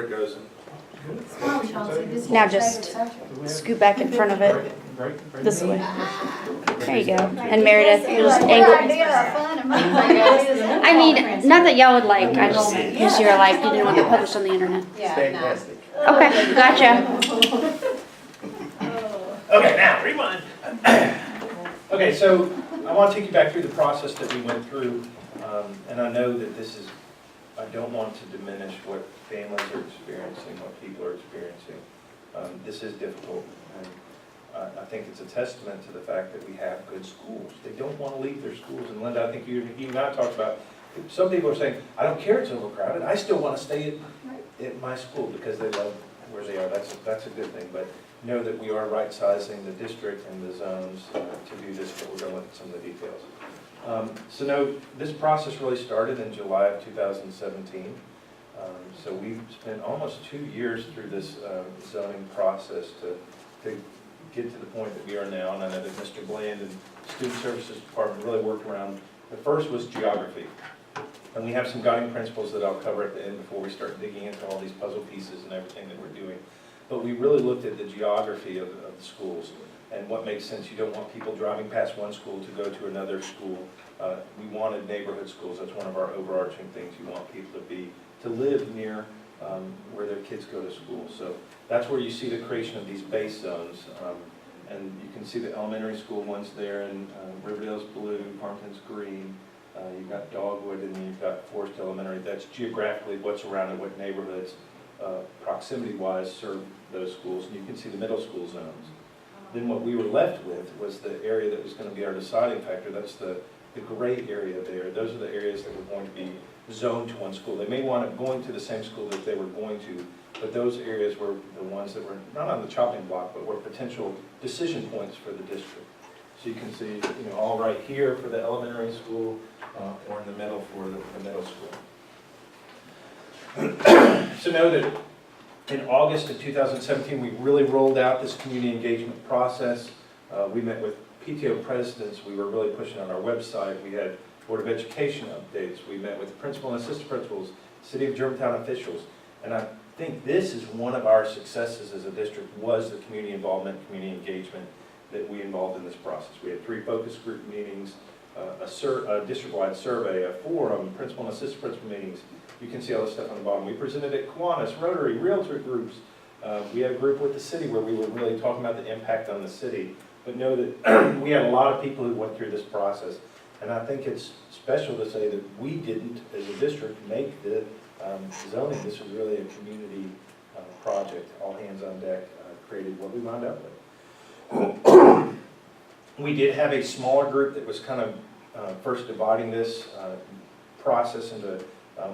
it goes. Now just scoot back in front of it this way. There you go. And Meredith, you just angle. I mean, not that y'all would like. I just because you're like you didn't want to publish on the internet. Fantastic. Okay, gotcha. Okay, now rewind. Okay, so I want to take you back through the process that we went through, and I know that this is. I don't want to diminish what families are experiencing, what people are experiencing. This is difficult, and I think it's a testament to the fact that we have good schools. They don't want to leave their schools, and Linda, I think you and I talked about, some people are saying, I don't care it's overcrowded, I still want to stay at my school because they love where they are. That's a good thing, but know that we are right-sizing the district and the zones to do this, but we're going to look at some of the details. So no, this process really started in July of 2017. So we've spent almost 2 years through this zoning process to get to the point that we are now. And I know that Mr. Bland and Student Services Department really worked around. The first was geography. And we have some guiding principles that I'll cover at the end before we start digging into all these puzzle pieces and everything that we're doing. But we really looked at the geography of the schools and what makes sense. You don't want people driving past one school to go to another school. We wanted neighborhood schools. That's one of our overarching things. You want people to live near where their kids go to school. So that's where you see the creation of these base zones. And you can see the elementary school ones there, and Riverdale's blue, Farmington's green. You've got Dogwood, and then you've got Forest Elementary. That's geographically what's around it, what neighborhoods, proximity-wise, serve those schools. And you can see the middle school zones. Then what we were left with was the area that was going to be our deciding factor. That's the gray area there. Those are the areas that were going to be zoned to one school. They may wind up going to the same school that they were going to, but those areas were the ones that were not on the chopping block, but were potential decision points for the district. So you can see, all right here for the elementary school, or in the middle for the middle school. So know that in August of 2017, we really rolled out this community engagement process. We met with PTO presidents. We were really pushing on our website. We had Board of Education updates. We met with principal and assistant principals, City of Germantown officials. And I think this is one of our successes as a district, was the community involvement, community engagement that we involved in this process. We had 3 focus group meetings, a district-wide survey, a forum, principal and assistant principal meetings. You can see all this stuff on the bottom. We presented at Kiwanis, Rotary, Realtor groups. We had a group with the city where we were really talking about the impact on the city. But know that we had a lot of people who went through this process. And I think it's special to say that we didn't, as a district, make the zoning. This was really a community project. All hands on deck created what we wound up with. We did have a smaller group that was kind of first dividing this process into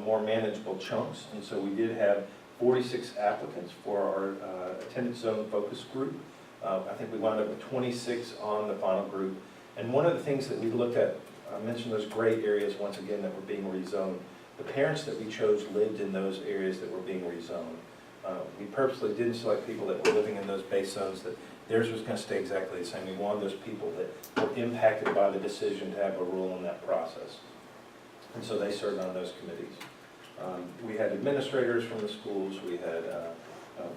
more manageable chunks. And so we did have 46 applicants for our attendance zone focus group. I think we wound up with 26 on the final group. And one of the things that we looked at, I mentioned those gray areas once again that were being rezoned. The parents that we chose lived in those areas that were being rezoned. We purposely didn't select people that were living in those base zones that theirs was going to stay exactly the same. We wanted those people that were impacted by the decision to have a role in that process. And so they served on those committees. We had administrators from the schools, we had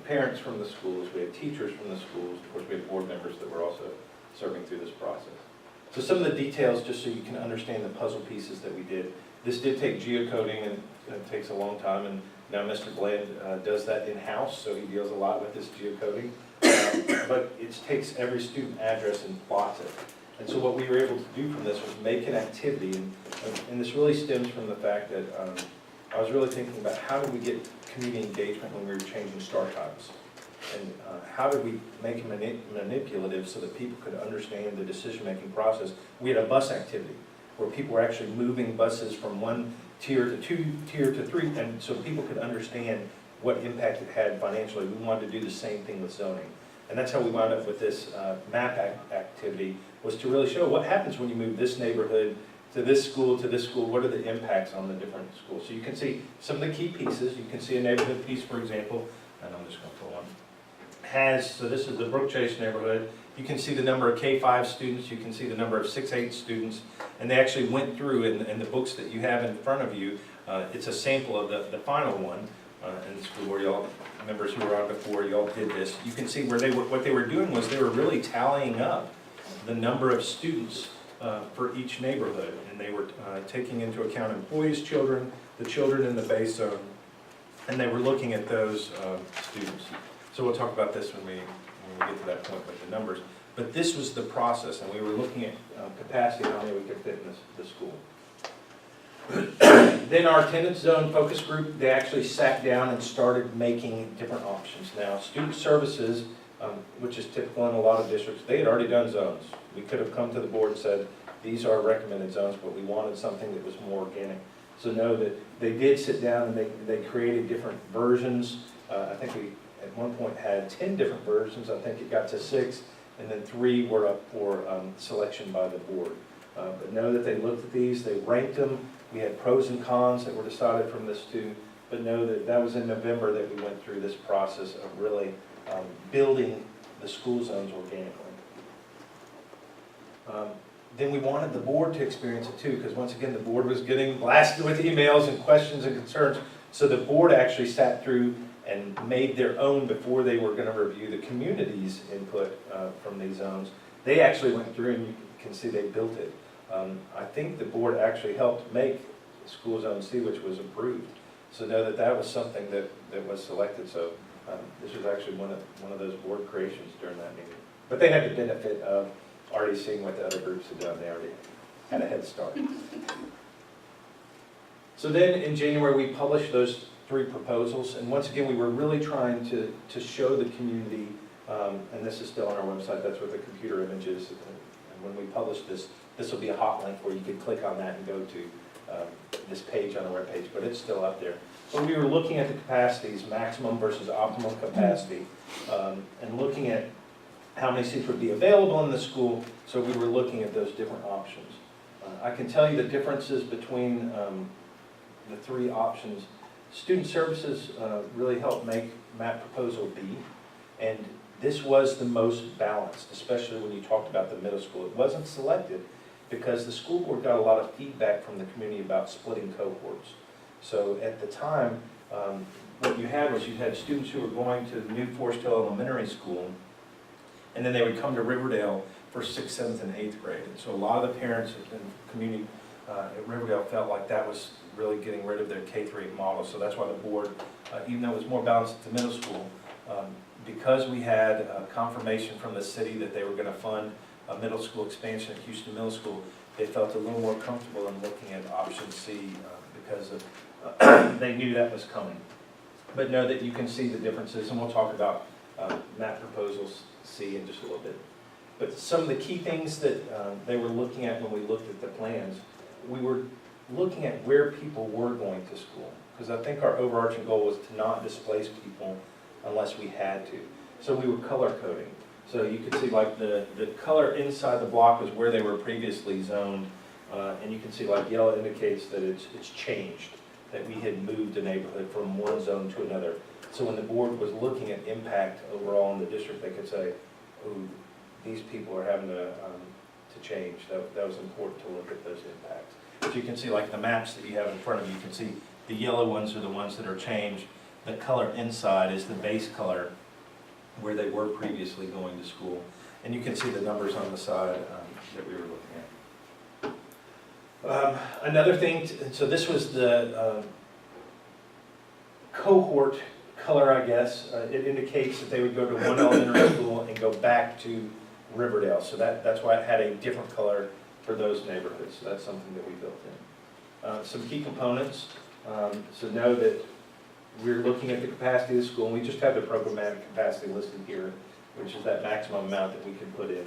parents from the schools, we had teachers from the schools, of course we had board members that were also serving through this process. So some of the details, just so you can understand the puzzle pieces that we did. This did take geocoding, and it takes a long time, and now Mr. Bland does that in-house, so he deals a lot with this geocoding. But it takes every student address and plots it. And so what we were able to do from this was make an activity, and this really stems from the fact that I was really thinking about how do we get community engagement when we were changing start times, and how did we make it manipulative so that people could understand the decision-making process. We had a bus activity where people were actually moving buses from 1 tier to 2 tier to 3, and so people could understand what impact it had financially. We wanted to do the same thing with zoning. And that's how we wound up with this map activity, was to really show what happens when you move this neighborhood to this school, what are the impacts on the different schools. So you can see some of the key pieces. You can see a neighborhood piece, for example, and I'm just going to pull one. So this is the Brook Chase neighborhood. You can see the number of K-5 students, you can see the number of 6-8 students, and they actually went through in the books that you have in front of you. It's a sample of the final one. and the school board, y'all, members who were on before, y'all did this. You can see where what they were doing was they were really tallying up the number of students for each neighborhood, and they were taking into account employees' children, the children in the base zone, and they were looking at those students. So we'll talk about this when we get to that point with the numbers. But this was the process, and we were looking at capacity, how many we could fit in the school. Then our attendance zone focus group, they actually sat down and started making different options. Now, student services, which is typical in a lot of districts, they had already done zones. We could have come to the board and said, these are recommended zones, but we wanted something that was more organic. So know that they did sit down and they created different versions. I think we at one point had 10 different versions. I think it got to 6, and then 3 were up for selection by the board. But know that they looked at these, they ranked them. We had pros and cons that were decided from this too. But know that that was in November that we went through this process of really building the school zones organically. Then we wanted the board to experience it too, because once again, the board was getting blasted with emails and questions and concerns. So the board actually sat through and made their own before they were going to review the community's input from these zones. They actually went through, and you can see they built it. I think the board actually helped make School Zone C, which was approved. So know that that was something that was selected. So this was actually one of those board creations during that meeting. But they had the benefit of already seeing what the other groups had done. They already had a head start. So then in January, we published those 3 proposals. And once again, we were really trying to show the community, and this is still on our website, that's what the computer image is. And when we publish this, this will be a hot link where you can click on that and go to this page on our webpage, but it's still up there. But we were looking at the capacities, maximum versus optimum capacity, and looking at how many seats would be available in the school, so we were looking at those different options. I can tell you the differences between the 3 options. Student services really helped make MAP proposal B, and this was the most balanced, especially when you talked about the middle school. It wasn't selected because the school board got a lot of feedback from the community about splitting cohorts. So at the time, what you had was you had students who were going to the new Forest Hill Elementary School, and then they would come to Riverdale for 6th, 7th, and 8th grade. And so a lot of the parents and community at Riverdale felt like that was really getting rid of their K-8 model. So that's why the board, even though it was more balanced at the middle school, because we had confirmation from the city that they were going to fund a middle school expansion at Houston Middle School, they felt a little more comfortable in looking at option C because of they knew that was coming. But know that you can see the differences, and we'll talk about MAP proposals C in just a little bit. But some of the key things that they were looking at when we looked at the plans, we were looking at where people were going to school. Because I think our overarching goal was to not displace people unless we had to. So we were color coding. So you could see like the color inside the block was where they were previously zoned. And you can see like yellow indicates that it's changed, that we had moved a neighborhood from one zone to another. So when the board was looking at impact overall in the district, they could say, oh, these people are having to change. That was important to look at those impacts. But you can see like the maps that you have in front of you, you can see the yellow ones are the ones that are changed. The color inside is the base color where they were previously going to school. And you can see the numbers on the side that we were looking at. Another thing, so this was the cohort color, I guess. It indicates that they would go to one elementary school and go back to Riverdale. So that's why it had a different color for those neighborhoods. So that's something that we built in. Some key components. So know that we're looking at the capacity of the school, and we just have the programmatic capacity listed here, which is that maximum amount that we can put in.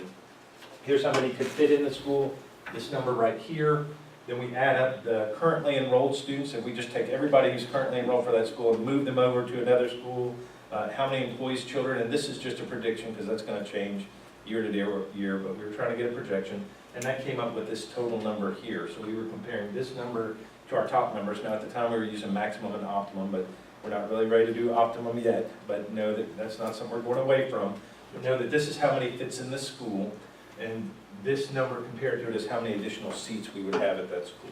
Here's how many could fit in the school, this number right here. Then we add up the currently enrolled students, and we just take everybody who's currently enrolled for that school and move them over to another school. How many employees, children, and this is just a prediction because that's going to change year to year, but we were trying to get a projection, and that came up with this total number here. So we were comparing this number to our top numbers. Now at the time we were using maximum and optimum, but we're not really ready to do optimum yet, but know that that's not something we're going away from. But know that this is how many fits in this school, and this number compared to it is how many additional seats we would have at that school.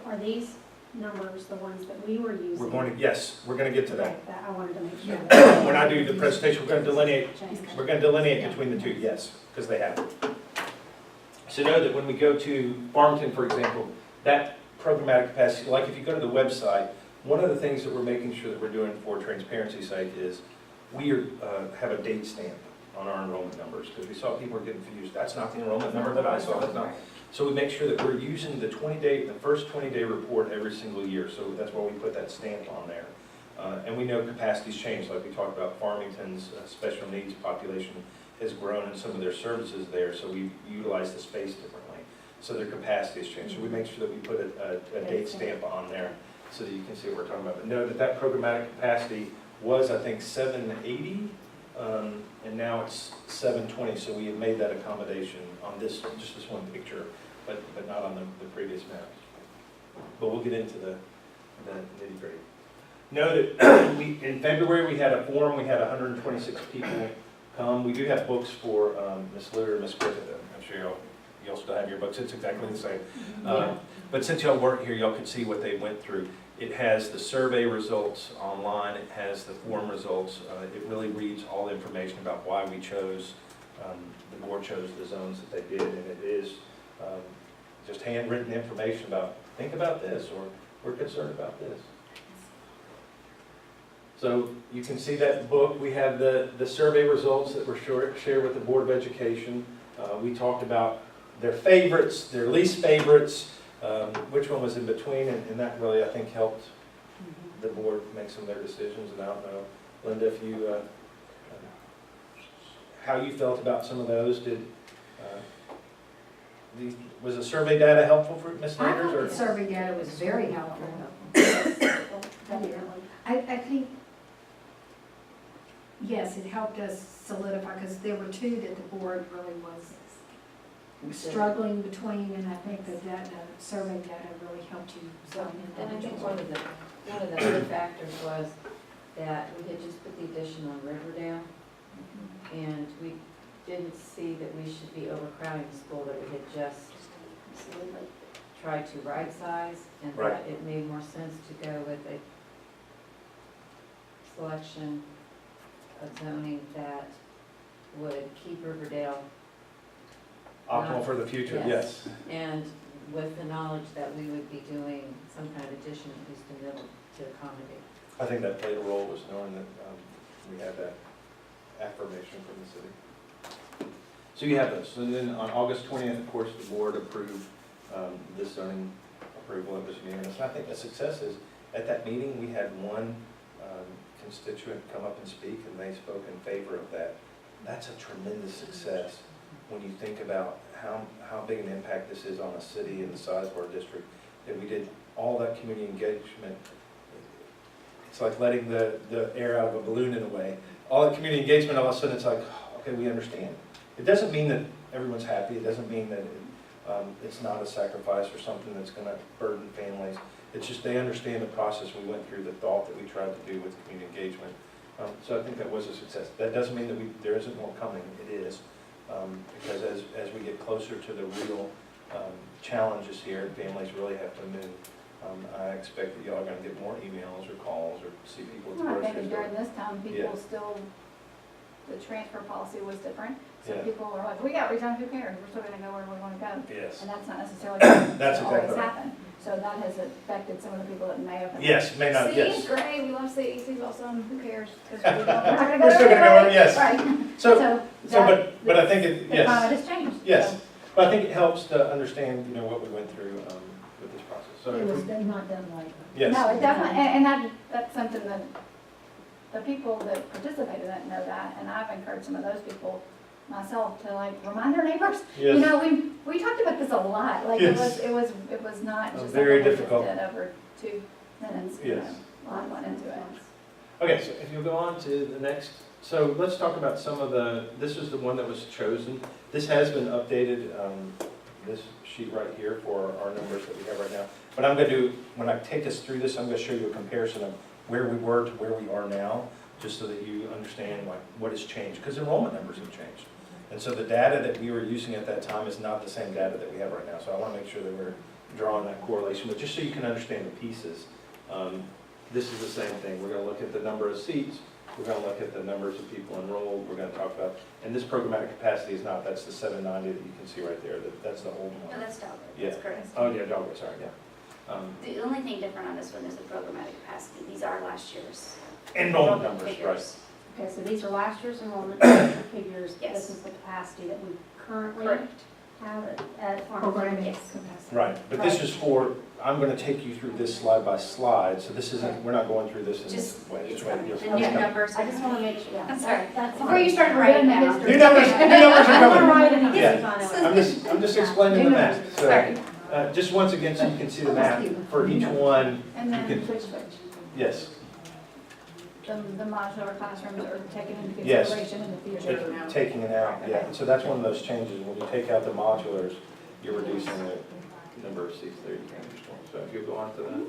Are these numbers, the ones that we were using. We're going to, yes, we're going to get to that. Okay, that I wanted to make sure. When I do the presentation, we're going to delineate between the two, yes, because they have. So know that when we go to Farmington, for example, that programmatic capacity, like if you go to the website, one of the things that we're making sure that we're doing for transparency sake is we have a date stamp on our enrollment numbers, because we saw people were getting confused. That's not the enrollment number that I saw, that's not. So we make sure that we're using the first 20-day report every single year, so that's why we put that stamp on there. And we know capacities change, like we talked about Farmington's special needs population has grown in some of their services there, so we utilize the space differently. So their capacity has changed. So we make sure that we put a date stamp on there so that you can see what we're talking about. But know that that programmatic capacity was, I think, 780, and now it's 720, so we have made that accommodation on this, just this one picture, but not on the previous maps. But we'll get into the nitty-gritty. Know that in February we had a forum, we had 126 people come. We do have books for Ms. Lear and Ms. Griffith. I'm sure y'all still have your books. It's exactly the same. But since y'all weren't here, y'all could see what they went through. It has the survey results online. It has the form results. It really reads all the information about why we chose, the board chose the zones that they did, and it is just handwritten information about, think about this, or we're concerned about this. So you can see that book. We have the survey results that were shared with the Board of Education. We talked about their favorites, their least favorites, which one was in between, and that really, I think, helped the board make some of their decisions. And I don't know, Linda, if you, how you felt about some of those. Was the survey data helpful for Ms. I Landers? thought the survey data was very helpful. I think, yes, it helped us solidify, because there were two that the board really was struggling between, and I think that survey data really helped you. And I think one of the other factors was that we had just put the addition on Riverdale, and we didn't see that we should be overcrowding the school, that we had just tried to right size, and that it made more sense to go with a selection of zoning that would keep Riverdale Optimal for the future, yes. And with the knowledge that we would be doing some kind of addition at Houston Middle to accommodate. I think that played a role, was knowing that we had that affirmation from the city. So you have those. And then on August 20th, of course, the board approved this zoning approval. It was unanimous. And I think the success is, at that meeting, we had one constituent come up and speak, and they spoke in favor of that. That's a tremendous success when you think about how big an impact this is on a city and the size of our district. And we did all that community engagement. It's like letting the air out of a balloon in a way. All that community engagement, all of a sudden it's like, okay, we understand. It doesn't mean that everyone's happy. It doesn't mean that it's not a sacrifice or something that's going to burden families. It's just they understand the process we went through, the thought that we tried to do with community engagement. So I think that was a success. That doesn't mean that there isn't more coming. It is. Because as we get closer to the real challenges here, families really have to move. I expect that y'all are going to get more emails or calls or see people at the Well, I grocery think store. during this time, people Yeah. still, the transfer policy was different. So Yeah. people are like, we got redone, who cares? We're still gonna go where we wanna go. Yes. And that's not necessarily That's exactly always right. happen. So that has affected some of the people that may have. been Yes, may not, like, yes. C's great, we love C's, C's awesome, who cares? 'Cause we're not gonna go We're still there gonna go, anyway. yes. Right. So, that- but I think it, The climate yes, has changed. yes. So But I think it helps to understand, what we went through with this process. So It if was we- not done right. yes. No, it definitely, and that's something that the people that participated in it know that, and I've encouraged some of those people myself to like remind their neighbors. You Yes. know, we talked about this a lot, like Yes. it was not just Very something we difficult. just did over 2 minutes, you know, Yes. a lot went into it. Okay, so if you'll go on to the next, so let's talk about some of this is the one that was chosen. This has been updated, this sheet right here for our numbers that we have right now. But I'm going to do, when I take us through this, I'm going to show you a comparison of where we were to where we are now, just so that you understand like what has changed, because enrollment numbers have changed. And so the data that we were using at that time is not the same data that we have right now. So I want to make sure that we're drawing that correlation, but just so you can understand the pieces, this is the same thing. We're gonna look at the number of seats, we're gonna look at the numbers of people enrolled, we're gonna talk about, and this programmatic capacity is not, that's the 790 that you can see right there, that's the old No, one. that's Dogwood, Yeah. that's correct. Oh, yeah, Dogwood, sorry, yeah. The only thing different on this one is the programmatic capacity. These are last year's. Enrollment numbers, right. figures. Okay, so these are last year's enrollment figures. Yes. This is the capacity that we currently Correct. have at Farmington. Programming Yes. capacity. Right, but this is for, I'm gonna take you through this slide by slide, so this isn't, we're not going through this in Just, this way. it's Just wait, coming. yes. The new numbers. I just want to make sure, yeah. I'm sorry. That's Before you fine. started writing We're in the down. history. New numbers are I want to coming. write any Yeah. history on it. I'm just explaining the math. So, Sorry. just once again, so you can see the math for each one. And then You can- switch. Yes, The modular classrooms are taken into Yes. consideration in the future. taking it out, yeah. And so that's one of those changes. When you take out the modulars, you're reducing the number of seats there. You can understand. So if you go on to that.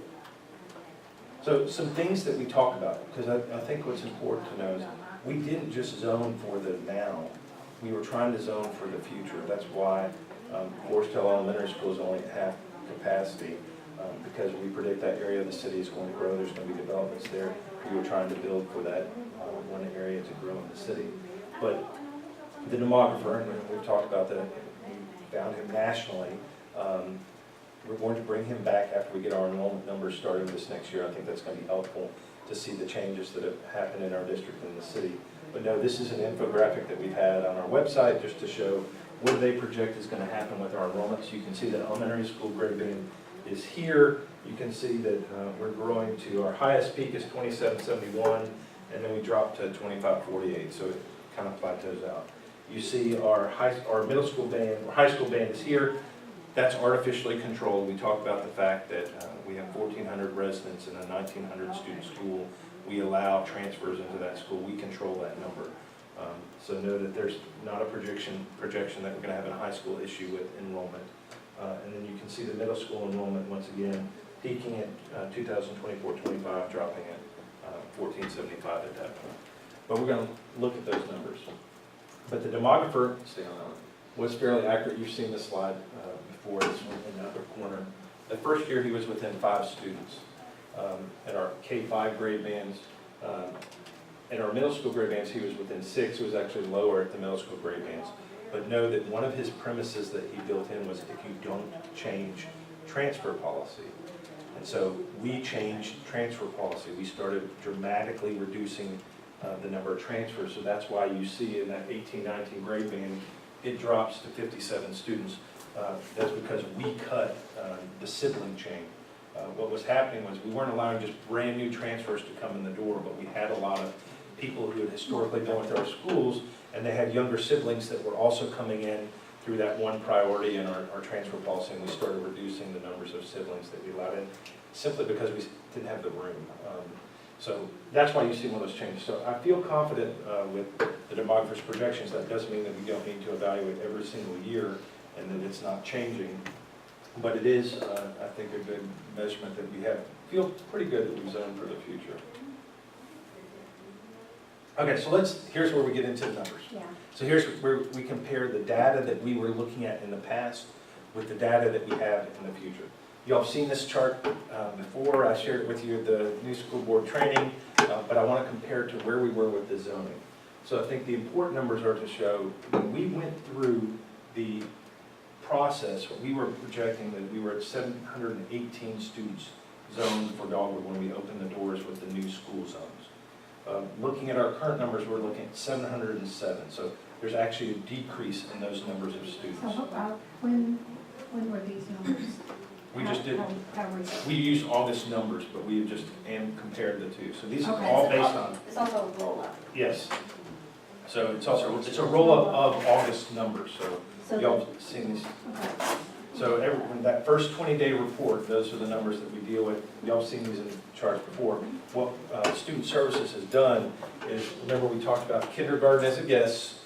So some things that we talk about, because I think what's important to know is we didn't just zone for the now. We were trying to zone for the future. That's why Forestdale Elementary School is only at half capacity, because we predict that area of the city is going to grow. There's going to be developments there. We were trying to build for that one area to grow in the city. But the demographer, and we've talked about that, we found him nationally. We're going to bring him back after we get our enrollment numbers starting this next year. I think that's going to be helpful to see the changes that have happened in our district and the city. But no, this is an infographic that we've had on our website just to show what they project is going to happen with our enrollments. You can see that elementary school grade band is here. You can see that we're growing to, our highest peak is 2771, and then we drop to 2548, so it kind of plateaus out. You see our middle school band, or high school band is here. That's artificially controlled. We talked about the fact that we have 1,400 residents in a 1,900 student school. We allow transfers into that school. We control that number. So know that there's not a projection that we're going to have a high school issue with enrollment. And then you can see the middle school enrollment once again peaking at 2024-25, dropping at 1475 at that point. But we're going to look at those numbers. But the demographer, stay on that one, was fairly accurate. You've seen this slide before, this one in the upper corner. The first year he was within 5 students. At our K-5 grade bands, in our middle school grade bands, he was within 6. It was actually lower at the middle school grade bands. But know that one of his premises that he built in was if you don't change transfer policy. And so we changed transfer policy. We started dramatically reducing the number of transfers. So that's why you see in that 18-19 grade band, it drops to 57 students. That's because we cut the sibling chain. What was happening was we weren't allowing just brand new transfers to come in the door, but we had a lot of people who had historically been with our schools, and they had younger siblings that were also coming in through that one priority in our transfer policy, and we started reducing the numbers of siblings that we allowed in, simply because we didn't have the room. So that's why you see one of those changes. So I feel confident with the demographer's projections. That doesn't mean that we don't need to evaluate every single year and that it's not changing. But it is, I think, a good measurement that we have. Feel pretty good that we've zoned for the future. Okay, so here's where we get into the numbers. Yeah. So here's where we compare the data that we were looking at in the past with the data that we have in the future. Y'all have seen this chart before. I shared it with you at the new school board training, but I want to compare it to where we were with the zoning. So I think the important numbers are to show when we went through the process, we were projecting that we were at 718 students zoned for Dogwood when we opened the doors with the new school zones. Looking at our current numbers, we're looking at 707. So there's actually a decrease in those numbers of students. So when were these numbers? We just did, How recent? we used August numbers, but we just compared the two. So these are Okay. all based on, It's also a roll-up. yes. So it's a roll-up of August numbers, so y'all seen these. Okay. So when that first 20-day report, those are the numbers that we deal with. Y'all seen these in the charts before. What Student Services has done is, remember we talked about kindergarten as a guess.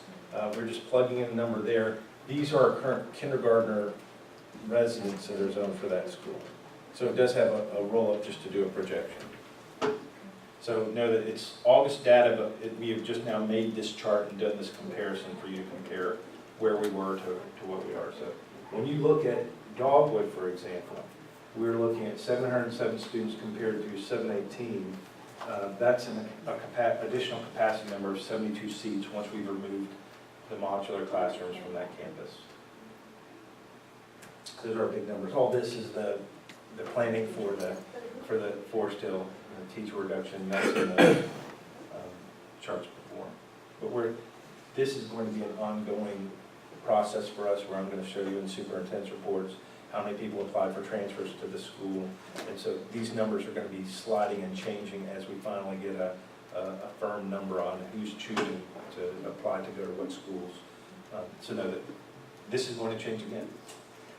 We're just plugging in a number there. These are our current kindergartner residents that are zoned for that school. So it does have a roll-up just to do a projection. So know that it's August data, but we have just now made this chart and done this comparison for you to compare where we were to what we are. So when you look at Dogwood, for example, we're looking at 707 students compared to 718. That's an additional capacity number of 72 seats once we've removed the modular classrooms from that campus. Those are big numbers. All this is the planning for the Forest Hill teacher reduction. That's in the charts before. But this is going to be an ongoing process for us, where I'm going to show you in superintendent's reports how many people applied for transfers to the school. And so these numbers are going to be sliding and changing as we finally get a firm number on who's choosing to apply to go to what schools. So know that this is going to change again.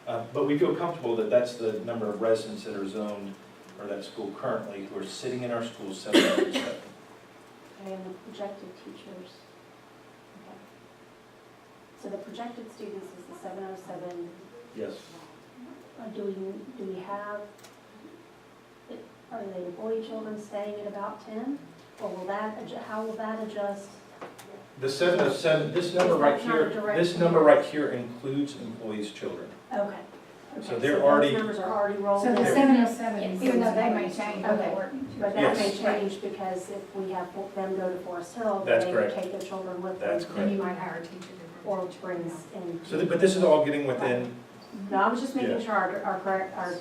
But we feel comfortable that that's the number of residents that are zoned or that school currently who are sitting in our schools, 707. And the projected teachers. Okay. So the projected students is the 707. Yes. Do we have, are the employee children staying at about 10? Or will that, how will that adjust? The 707, this number right here includes employees' children. Okay. So they're already- Those numbers are already rolled So in. the 707 is. Even though they may change, Okay. they work. But that may Yes. change because if we have them go to Forest Hill, That's then they would correct. take their children with them. That's And you might hire a teacher. Or brings in. So, but this is all getting within, No, I was just making Yeah. sure our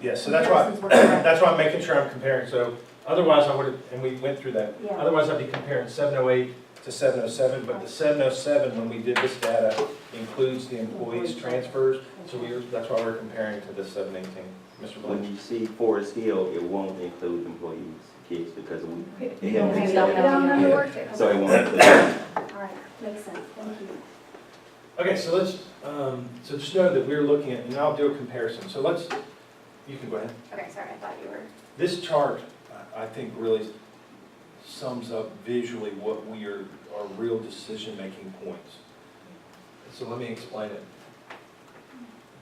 yes, so that's why, comparisons were correct. that's why I'm making sure I'm comparing. So otherwise I would have, and we went through that. Yeah. Otherwise I'd be comparing 708 to 707, but the 707, when we did this data, includes the employees' transfers. So that's why we're comparing to the 718. Mr. When Blanch? you see Forest Hill, it won't include employees, kids, because we. We don't know who works there. So it won't include. All right, makes sense, thank you. Okay, so let's, so just know that we're looking at, and I'll do a comparison. So you can go ahead. Okay, sorry, I thought you were. This chart, I think, really sums up visually what our real decision-making points. So let me explain it.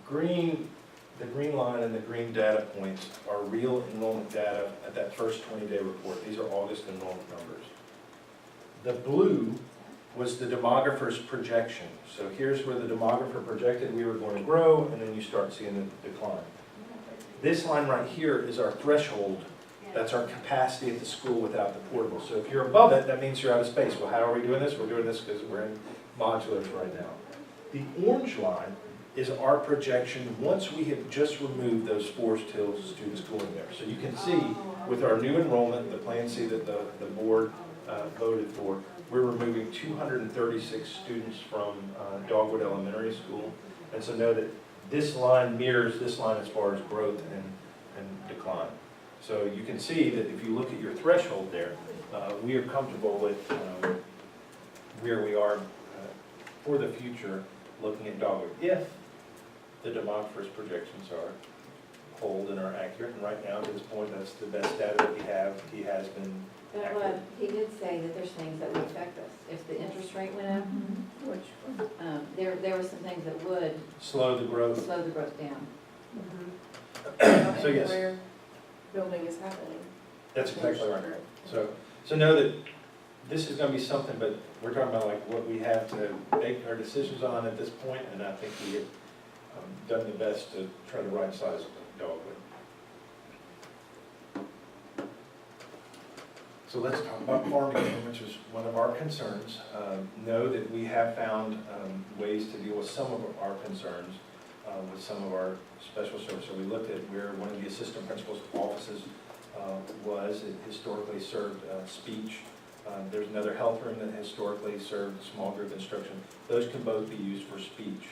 The green line and the green data points are real enrollment data at that first 20-day report. These are August enrollment numbers. The blue was the demographer's projection. So here's where the demographer projected we were going to grow, and then you start seeing the decline. This line right here is our threshold. That's our capacity at the school without the portable. So if you're above it, that means you're out of space. Well, how are we doing this? We're doing this because we're in modulars right now. The orange line is our projection once we have just removed those Forest Hill students going there. So you can see with our new enrollment, the Plan C that the board voted for, we're removing 236 students from Dogwood Elementary School. And so know that this line mirrors this line as far as growth and decline. So you can see that if you look at your threshold there, we are comfortable with where we are for the future looking at Dogwood. If the demographer's projections hold and are accurate, and right now at this point, that's the best data that we have. He has been But accurate. he did say that there's things that would affect us. If the interest rate went up, there were some things that would Slow the growth. slow the growth down. So yes, Where building is happening. that's exactly right. So know that this is going to be something, but we're talking about like what we have to make our decisions on at this point, and I think we have done the best to try to right size Dogwood. So let's talk about Farmington, which is one of our concerns. Know that we have found ways to deal with some of our concerns with some of our special services. So we looked at where one of the assistant principal's offices was. It historically served speech. There's another health room that historically served small group instruction. Those can both be used for speech.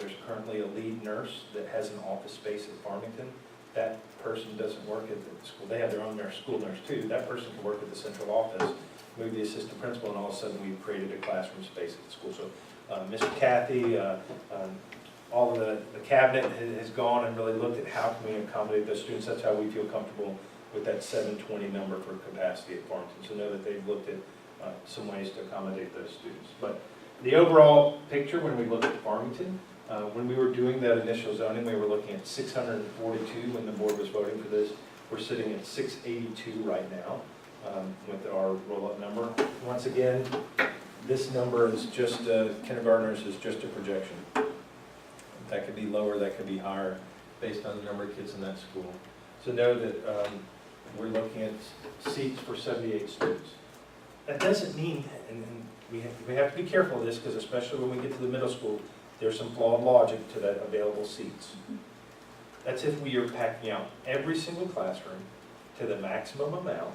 There's currently a lead nurse that has an office space at Farmington. That person doesn't work at the school. They have their own school nurse too. That person can work at the central office, move the assistant principal, and all of a sudden we've created a classroom space at the school. So Mr. Kathy, all of the cabinet has gone and really looked at how can we accommodate those students. That's how we feel comfortable with that 720 number for capacity at Farmington. So know that they've looked at some ways to accommodate those students. But the overall picture when we look at Farmington, when we were doing that initial zoning, we were looking at 642 when the board was voting for this. We're sitting at 682 right now with our roll-up number. Once again, this number is just, kindergartners is just a projection. That could be lower, that could be higher, based on the number of kids in that school. So know that we're looking at seats for 78 students. That doesn't mean, and we have to be careful of this, because especially when we get to the middle school, there's some flawed logic to that available seats. That's if we are packing out every single classroom to the maximum amount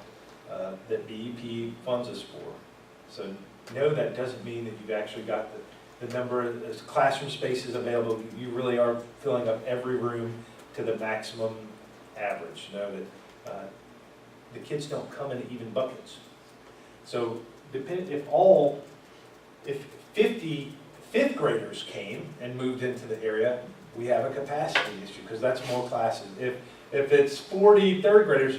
that BEP funds us for. So no, that doesn't mean that you've actually got the number of classroom spaces available. You really are filling up every room to the maximum average. Know that the kids don't come in even buckets. So if 50 fifth graders came and moved into the area, we have a capacity issue, because that's more classes. If it's 40 third graders,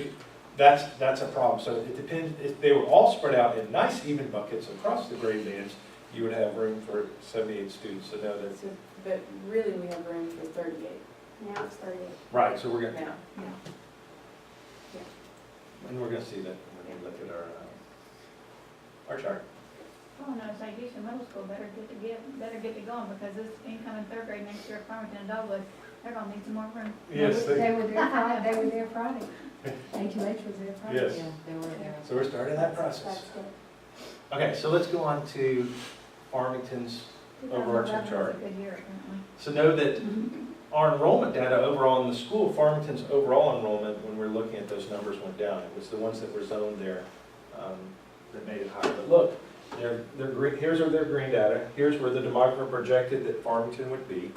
that's a problem. So it depends. If they were all spread out in nice even buckets across the grade bands, you would have room for 78 students. So know that. So, but really, we have room for 38 Now it's 38. Right. So we're gonna, now. and we're gonna see that when we look at our chart. Oh, no, say Houston Middle School better get to going, because this incoming third grade next year at Farmington and Dogwood, they're gonna need some more room. Yes. They were there Friday, they were there Friday. A2H was there Friday. Yes. Yeah, they were there. So we're starting that process. That's good. Okay. So let's go on to Farmington's overarching 2011 chart. was a good year, apparently. So know that our enrollment data overall in the school, Farmington's overall enrollment, when we're looking at those numbers, went down. It was the ones that were zoned there that made it higher. But look, here's their green data. Here's where the demographer projected that Farmington would be.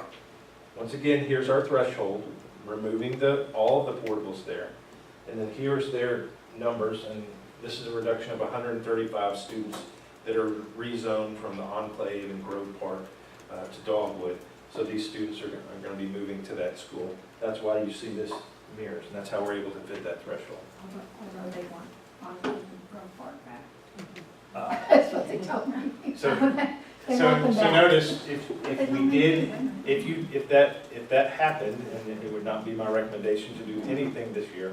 Once again, here's our threshold, removing all of the portables there. And then here's their numbers, and this is a reduction of 135 students that are rezoned from the Enclave and Grove Park to Dogwood. So these students are going to be moving to that school. That's why you see this mirrors, and that's how we're able to fit that threshold. Although they want Enclave and Grove Park back. That's what they told me. So They want them back. notice, if that happened, and it would not be my recommendation to do anything this year,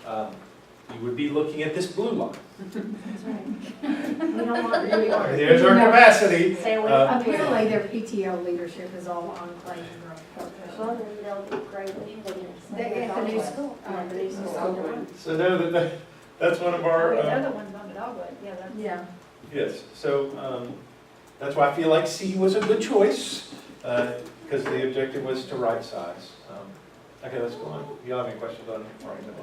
you would be looking at this blue line. That's right. We don't want really hard. Here's our capacity. Stay away from Apparently, their PTO leadership is all Enclave and Grove Park. Well, then they'll be great. They at the new school. The new school. So know that's one of our, They're the ones on the Dogwood, yeah, that's. Yeah. yes, so that's why I feel like C was a good choice, because the objective was to right size. Okay, let's go on. You have any questions on Farmington?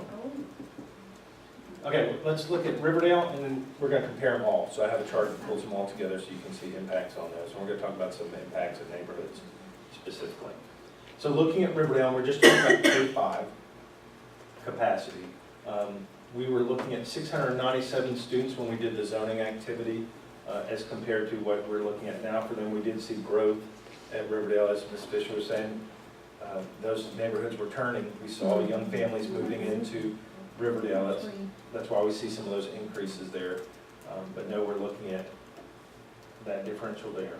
Okay, let's look at Riverdale, and then we're going to compare them all. So I have a chart that pulls them all together so you can see impacts on those. And we're going to talk about some impacts in neighborhoods specifically. So looking at Riverdale, we're just talking about K-5 capacity. We were looking at 697 students when we did the zoning activity as compared to what we're looking at now for them. We did see growth at Riverdale, as Ms. Fisher was saying. Those neighborhoods were turning. We saw young families moving into Riverdale. That's why we see some of those increases there. But no, we're looking at that differential there.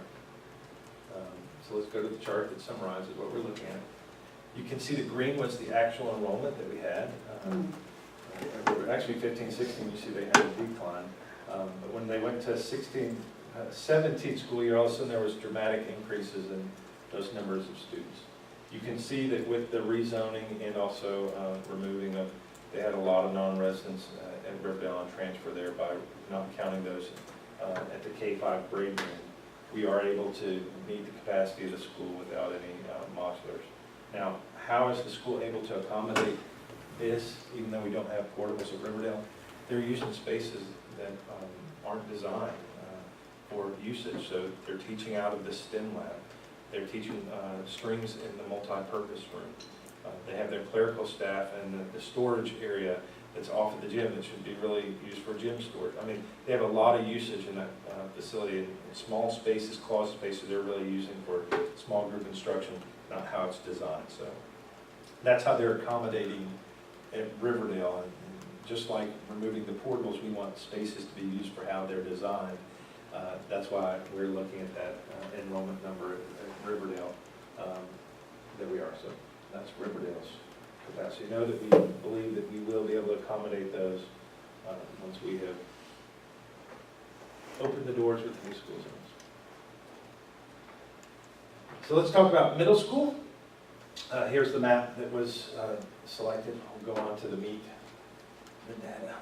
So let's go to the chart that summarizes what we're looking at. You can see the green was the actual enrollment that we had. Actually 15, 16, you see they had a decline. But when they went to 16, 17 school year, all of a sudden there was dramatic increases in those numbers of students. You can see that with the rezoning and also removing of, they had a lot of non-residents at Riverdale on transfer there by not counting those at the K-5 grade band. We are able to meet the capacity of the school without any modulars. Now, how is the school able to accommodate this, even though we don't have portables at Riverdale? They're using spaces that aren't designed for usage. So they're teaching out of the STEM lab. They're teaching strings in the multi-purpose room. They have their clerical staff and the storage area that's off of the gym that should be really used for gym storage. I mean, they have a lot of usage in that facility. In small spaces, closet spaces, they're really using for small group instruction, not how it's designed. So that's how they're accommodating at Riverdale. And just like removing the portables, we want spaces to be used for how they're designed. That's why we're looking at that enrollment number at Riverdale that we are. So that's Riverdale's capacity. Know that we believe that we will be able to accommodate those once we have opened the doors with the new school zones. So let's talk about middle school. Here's the map that was selected. We'll go on to the meat, the data.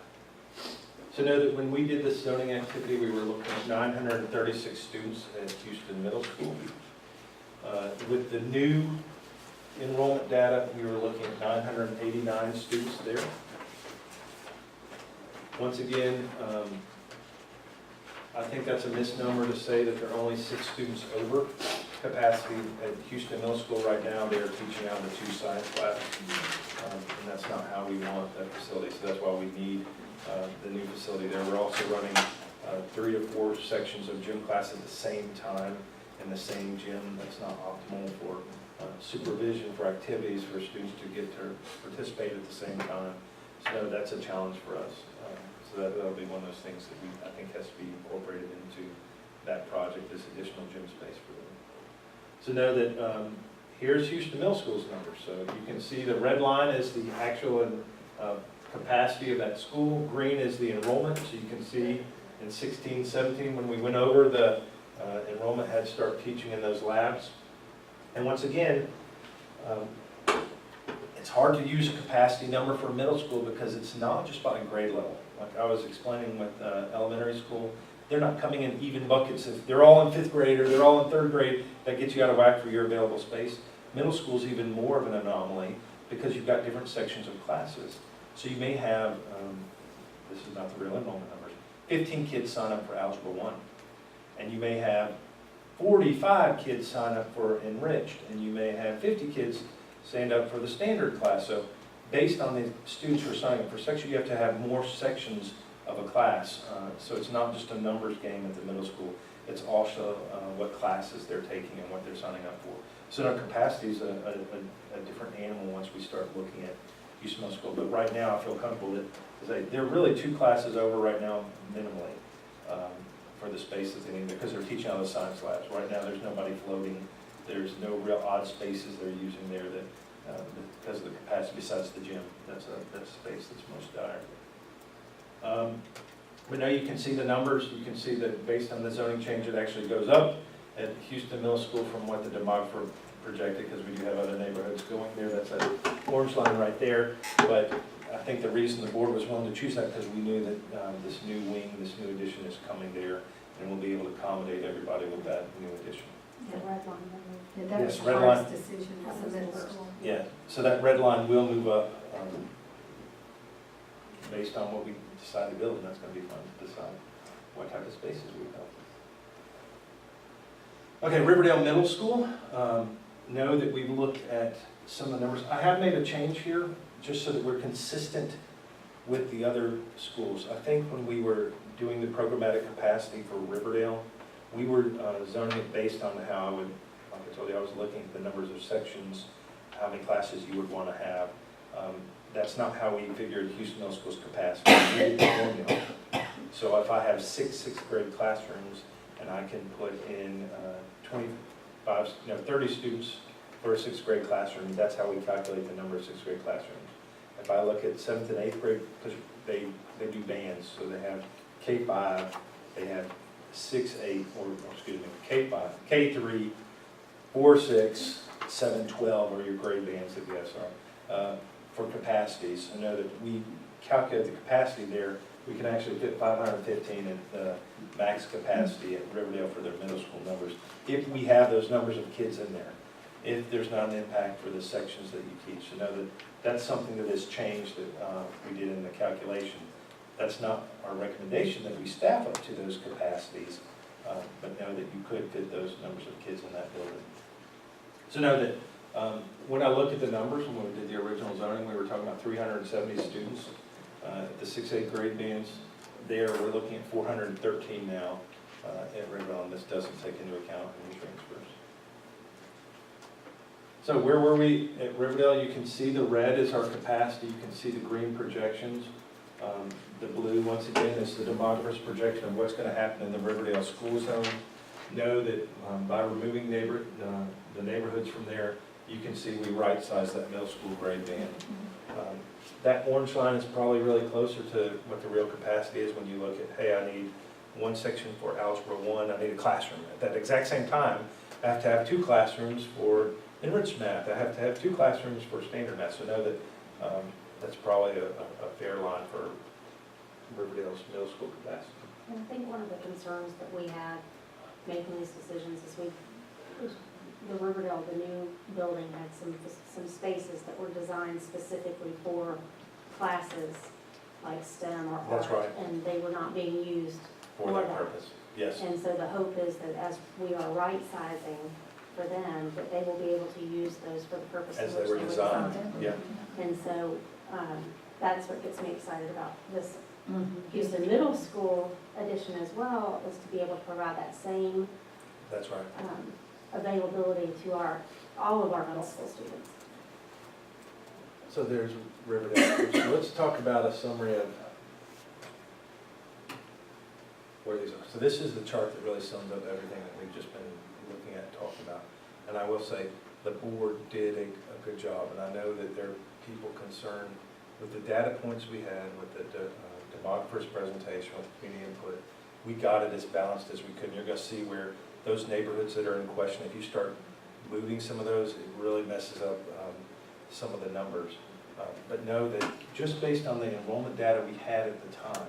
So know that when we did this zoning activity, we were looking at 936 students at Houston Middle School. With the new enrollment data, we were looking at 989 students there. Once again, I think that's a misnomer to say that there are only 6 students over capacity at Houston Middle School right now. They are teaching out of the 2 science classes, and that's not how we want that facility. So that's why we need the new facility there. We're also running 3 to 4 sections of gym class at the same time in the same gym. That's not optimal for supervision for activities for students to get to participate at the same time. So that's a challenge for us. So that'll be one of those things that I think has to be incorporated into that project, this additional gym space for them. So know that here's Houston Middle School's numbers. So you can see the red line is the actual capacity of that school. Green is the enrollment. So you can see in 16, 17, when we went over, the enrollment had to start teaching in those labs. And once again, it's hard to use a capacity number for middle school because it's not just by grade level. Like I was explaining with elementary school, they're not coming in even buckets. If they're all in 5th grade or they're all in 3rd grade, that gets you out of whack for your available space. Middle school is even more of an anomaly because you've got different sections of classes. So you may have, this is not the real enrollment numbers, 15 kids sign up for Algebra 1. And you may have 45 kids sign up for Enriched, and you may have 50 kids stand up for the standard class. So based on the students who are signing up for section, you have to have more sections of a class. So it's not just a numbers game at the middle school. It's also what classes they're taking and what they're signing up for. So our capacity is a different animal once we start looking at Houston Middle School. But right now I feel comfortable that there are really 2 classes over right now minimally for the space that they need because they're teaching out of the science labs. Right now there's nobody floating. There's no real odd spaces they're using there that because of the capacity besides the gym. That's a space that's most dire. But now you can see the numbers. You can see that based on the zoning change, it actually goes up at Houston Middle School from what the demographer projected, because we do have other neighborhoods going there. That's an orange line right there. But I think the reason the board was willing to choose that because we knew that this new wing, this new addition is coming there, and we'll be able to accommodate everybody with that new addition. The red line. Yeah, that was Yes, the red hardest line. decision as a middle school. Yeah, so that red line will move up based on what we decide to build, and that's going to be fun to decide what type of spaces we build. Okay, Riverdale Middle School. Know that we've looked at some of the numbers. I have made a change here just so that we're consistent with the other schools. I think when we were doing the programmatic capacity for Riverdale, we were zoning it based on how I would, like I told you, I was looking at the numbers of sections, how many classes you would want to have. That's not how we figured Houston Middle School's capacity. We did the formula. So if I have 6 6th grade classrooms and I can put in 30 students for a 6th grade classroom, that's how we calculate the number of 6th grade classrooms. If I look at 7th and 8th grade, because they do bands, so they have K5, they have 6, 8, or excuse me, K5, K3, 4, 6, 7, 12 are your grade bands that you guys are. For capacities, I know that we calculate the capacity there. We can actually fit 515 at the max capacity at Riverdale for their middle school numbers, if we have those numbers of kids in there, if there's not an impact for the sections that you teach. So know that that's something that has changed that we did in the calculation. That's not our recommendation that we staff up to those capacities, but know that you could fit those numbers of kids in that building. So know that when I looked at the numbers, when we did the original zoning, we were talking about 370 students. The 6th, 8th grade bands there, we're looking at 413 now at Riverdale, and this doesn't take into account any transfers. So where were we at Riverdale? You can see the red is our capacity. You can see the green projections. The blue, once again, is the demographer's projection of what's going to happen in the Riverdale school zone. Know that by removing the neighborhoods from there, you can see we right-size that middle school grade band. That orange line is probably really closer to what the real capacity is when you look at, hey, I need one section for Algebra 1, I need a classroom. At that exact same time, I have to have 2 classrooms for enriched math, I have to have 2 classrooms for standard math, so know that that's probably a fair line for Riverdale's middle school capacity. And I think one of the concerns that we had making these decisions is the Riverdale, the new building had some spaces that were designed specifically for classes like STEM or art. That's right. And they were not being used For that purpose, yes. And so the hope is that as we are right sizing for them, that they will be able to use those for the purpose As in they which were they were designed, designed. yeah. And so, that's what gets me excited about this Houston Middle School addition as well, is to be able to provide that same, That's right. availability to all of our middle school students. So there's Riverdale. So let's talk about a summary of where these are. So this is the chart that really sums up everything that we've just been looking at and talking about. And I will say, the board did a good job, and I know that there are people concerned with the data points we had, with the demographer's presentation, with community input. We got it as balanced as we could. And you're going to see where those neighborhoods that are in question, if you start moving some of those, it really messes up some of the numbers. But know that just based on the enrollment data we had at the time,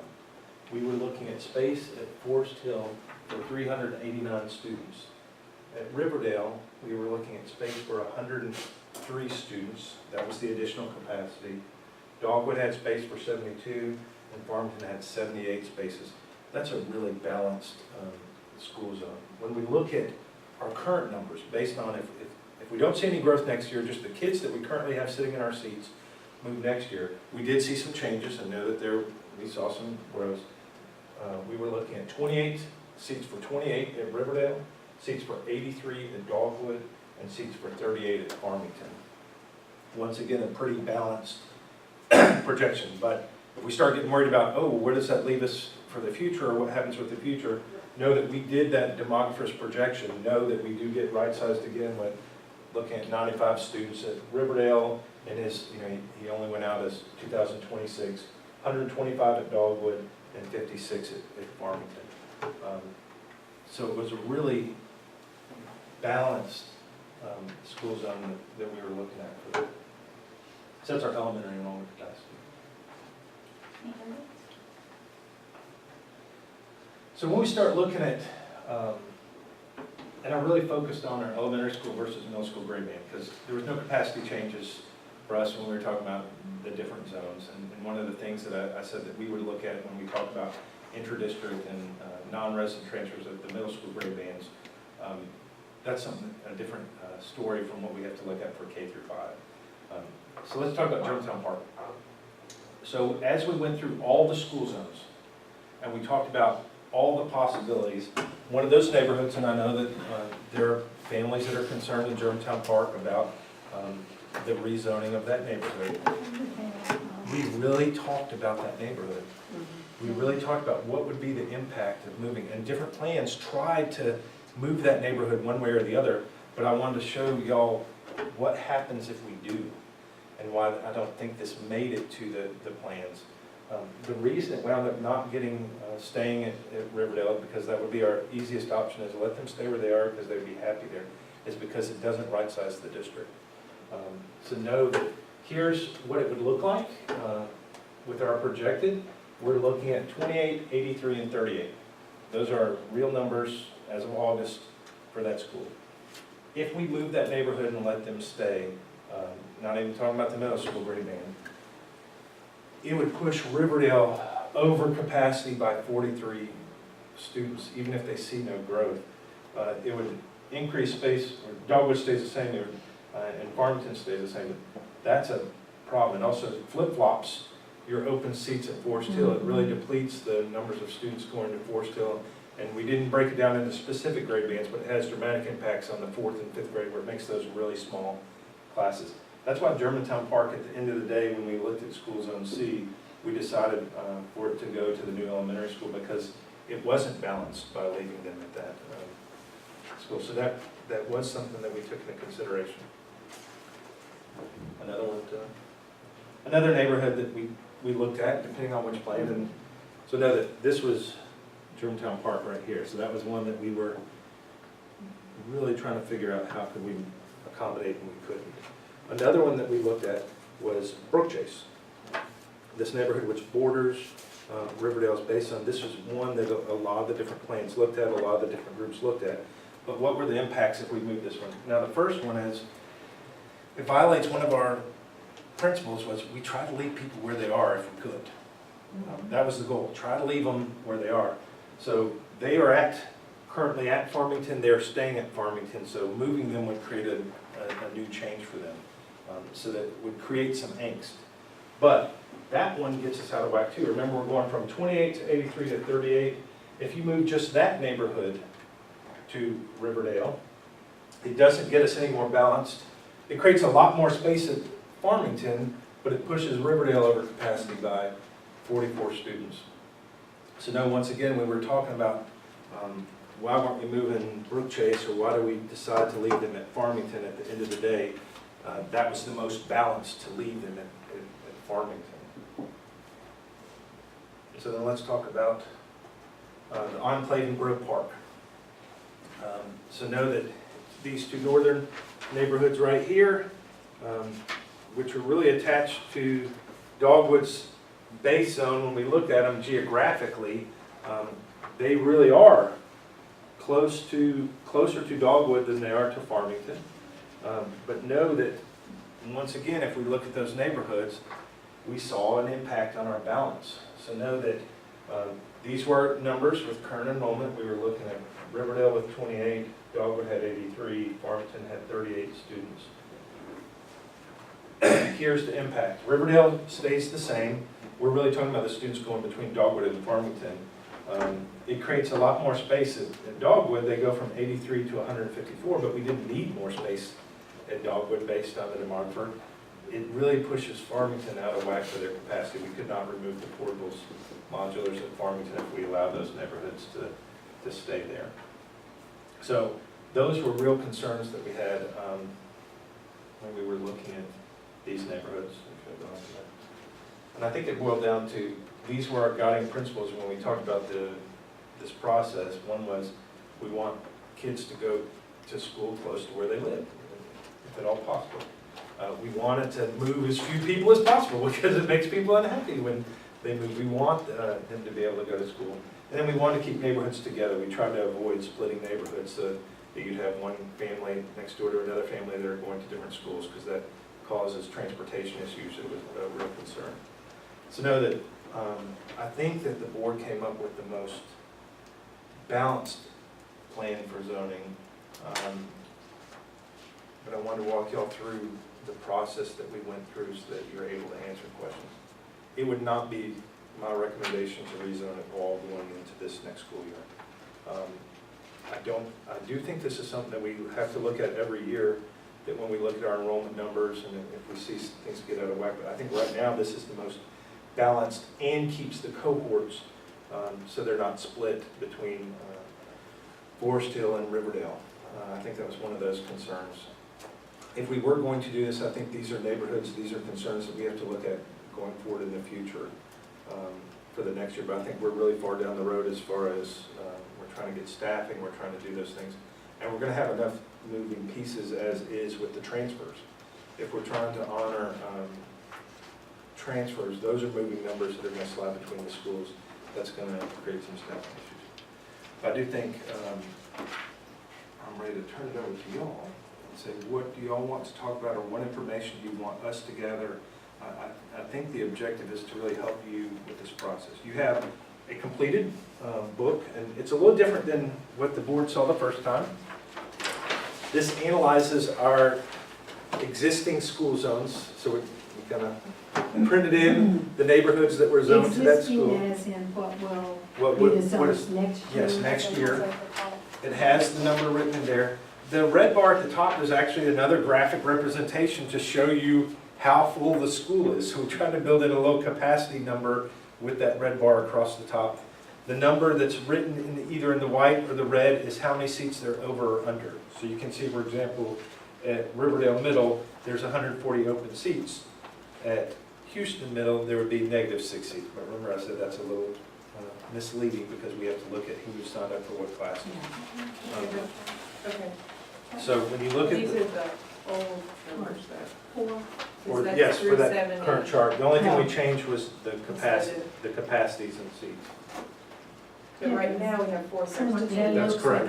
we were looking at space at Forest Hill for 389 students. At Riverdale, we were looking at space for 103 students. That was the additional capacity. Dogwood had space for 72, and Farmington had 78 spaces. That's a really balanced school zone. When we look at our current numbers, based on if we don't see any growth next year, just the kids that we currently have sitting in our seats move next year, we did see some changes and know that we saw some growth. We were looking at 28 seats for 28 at Riverdale, seats for 83 at Dogwood, and seats for 38 at Farmington. Once again, a pretty balanced projection, but if we start getting worried about, oh, where does that leave us for the future, or what happens with the future, know that we did that demographer's projection, know that we do get right-sized again with looking at 95 students at Riverdale, and he only went out as 2026, 125 at Dogwood, and 56 at Farmington. So it was a really balanced school zone that we were looking at. So that's our elementary enrollment capacity. So when we start looking at, and I really focused on our elementary school versus middle school grade band, because there was no capacity changes for us when we were talking about the different zones. And one of the things that I said that we would look at when we talk about intra-district and non-resident transfers of the middle school grade bands, that's something, a different story from what we have to look at for K through 5. So let's talk about Germantown Park. So as we went through all the school zones, and we talked about all the possibilities, one of those neighborhoods, and I know that there are families that are concerned in Germantown Park about the rezoning of that neighborhood. We really talked about that neighborhood. We really talked about what would be the impact of moving, and different plans tried to move that neighborhood one way or the other, but I wanted to show y'all what happens if we do, and why I don't think this made it to the plans. The reason it wound up not staying at Riverdale, because that would be our easiest option, is let them stay where they are because they'd be happy there, is because it doesn't right-size the district. So know that here's what it would look like with our projected. We're looking at 28, 83, and 38. Those are real numbers as of August for that school. If we move that neighborhood and let them stay, not even talking about the middle school grade band, it would push Riverdale over capacity by 43 students, even if they see no growth. It would increase space, or Dogwood stays the same, and Farmington stays the same. That's a problem. And also flip-flops your open seats at Forest Hill. It really depletes the numbers of students going to Forest Hill. And we didn't break it down into specific grade bands, but it has dramatic impacts on the 4th and 5th grade, where it makes those really small classes. That's why Germantown Park, at the end of the day, when we looked at School Zone C, we decided for it to go to the new elementary school, because it wasn't balanced by leaving them at that school. So that was something that we took into consideration. Another neighborhood that we looked at, depending on which plan, and so know that this was Germantown Park right here. So that was one that we were really trying to figure out how could we accommodate and we couldn't. Another one that we looked at was Brook Chase. This neighborhood which borders Riverdale is based on, this was one that a lot of the different plans looked at, a lot of the different groups looked at. But what were the impacts if we moved this one? Now the first one is, it violates one of our principles, was we try to leave people where they are if we could. That was the goal, try to leave them where they are. So they are currently at Farmington, they're staying at Farmington, so moving them would create a new change for them. So that would create some angst. But that one gets us out of whack too. Remember, we're going from 28 to 83 to 38. If you move just that neighborhood to Riverdale, it doesn't get us any more balanced. It creates a lot more space at Farmington, but it pushes Riverdale over capacity by 44 students. So now, once again, when we're talking about why weren't we moving Brook Chase, or why do we decide to leave them at Farmington at the end of the day, that was the most balanced to leave them at Farmington. So then let's talk about the enclave in Grove Park. So know that these two northern neighborhoods right here, which are really attached to Dogwood's base zone, when we look at them geographically, they really are closer to Dogwood than they are to Farmington. But know that, once again, if we look at those neighborhoods, we saw an impact on our balance. So know that these were numbers with current enrollment. We were looking at Riverdale with 28, Dogwood had 83, Farmington had 38 students. Here's the impact. Riverdale stays the same. We're really talking about the students going between Dogwood and Farmington. It creates a lot more space at Dogwood. They go from 83 to 154, but we didn't need more space at Dogwood based on the demographer. It really pushes Farmington out of whack for their capacity. We could not remove the portables modulars at Farmington if we allowed those neighborhoods to stay there. So those were real concerns that we had when we were looking at these neighborhoods. And I think it boiled down to, these were our guiding principles when we talked about this process. One was, we want kids to go to school close to where they live, if at all possible. We wanted to move as few people as possible because it makes people unhappy when they move. We want them to be able to go to school. And then we wanted to keep neighborhoods together. We tried to avoid splitting neighborhoods so that you'd have one family next door to another family that are going to different schools, because that causes transportation issues. It was a real concern. So know that I think that the board came up with the most balanced plan for zoning. But I wanted to walk y'all through the process that we went through so that you're able to answer questions. It would not be my recommendation to rezone it all going into this next school year. I do think this is something that we have to look at every year, that when we look at our enrollment numbers and if we see things get out of whack. But I think right now this is the most balanced and keeps the cohorts so they're not split between Forest Hill and Riverdale. I think that was one of those concerns. If we were going to do this, I think these are neighborhoods, these are concerns that we have to look at going forward in the future for the next year. But I think we're really far down the road as far as we're trying to get staffing, we're trying to do those things. And we're going to have enough moving pieces as is with the transfers. If we're trying to honor transfers, those are moving numbers that are going to slide between the schools. That's going to create some staffing issues. But I do think I'm ready to turn it over to y'all and say, what do y'all want to talk about, or what information do you want us to gather? I think the objective is to really help you with this process. You have a completed book, and it's a little different than what the board saw the first time. This analyzes our existing school zones, so we kind of printed in the neighborhoods that were zoned to that school. Existing as in what will be the zones next year? Yes, next year. It has the number written in there. The red bar at the top is actually another graphic representation to show you how full the school is. So we try to build in a low capacity number with that red bar across the top. The number that's written in either in the white or the red is how many seats they're over or under. So you can see, for example, at Riverdale Middle, there's 140 open seats. At Houston Middle, there would be -6 seats. But remember, I said that's a little misleading because we have to look at who signed up for what classes. Okay. So when you look at These are old numbers though. Or, Is that yes, for through that 7, current 8? chart. The only thing we No. changed was the capacities and seats. But right now we have 4 substitutes. That's correct.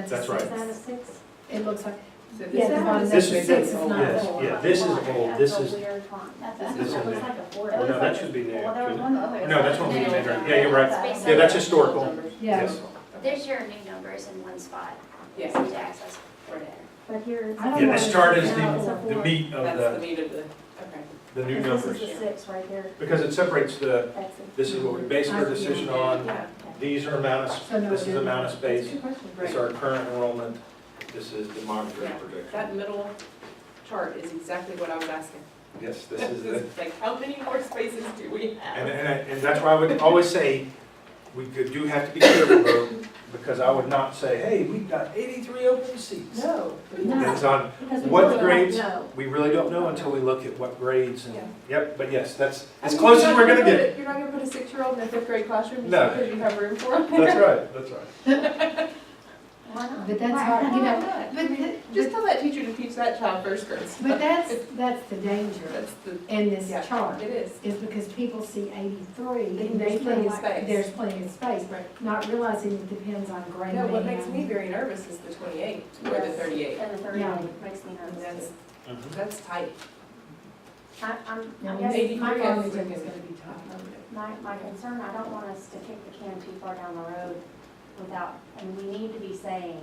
That's right. Is that a 6? It looks like, So yeah, this the one is, This that's is- six is not yes, full. yeah, this is old, this is, Weird font. That's This a- is That new. looks like a 4. It was no, like that a- should be new. Well, there was shouldn't one that looked like. No, that's what we Yeah, made, yeah, yeah, you're right. that's Yeah, that's historical. numbers. Yeah. Yes. There's your new numbers in one spot. Yes. Easy to access for there. But here it's. I don't Yeah, know this if chart it's is now it's a the four. meat of That's the the meat of the, okay. new This numbers. is a 6 right here. Because it separates the, That's it. this is what we based our decision on. Yeah. These are amount So of, no, this is it amount of space. That's a good question. This is Right. our current enrollment. This is the monitoring Yeah. projection. That middle chart is exactly what I was asking. Yes, this is the, Like, how many more spaces do we have? and that's why I would always say, we do have to be careful though, because I would not say, hey, we've got 83 open seats. No. No. It's on, Because we what really don't grades? know. we really don't know until we look at what grades and, Yeah. yep, but yes, that's I as mean, close you're as not we're gonna put get. it- You're not gonna put a 6-year-old in a 5th grade classroom No. because you have room for them? That's right, that's right. Why not? But that's hard, you know, Just tell that teacher to teach that child first grade. but that's the danger That's the, in this yeah, chart, it is. is because people see 83, They and think they feel space. like there's plenty of space, Right. not realizing it depends on grade. No, what band. makes me very nervous is the 28 or the Yes. 38. And the 30 Yeah. makes me And nervous that's, too. that's tight. Now, I guess 83 my is- Farmington is gonna be tough. my concern, I don't want us to kick the can too far down the road without, and we need to be saying,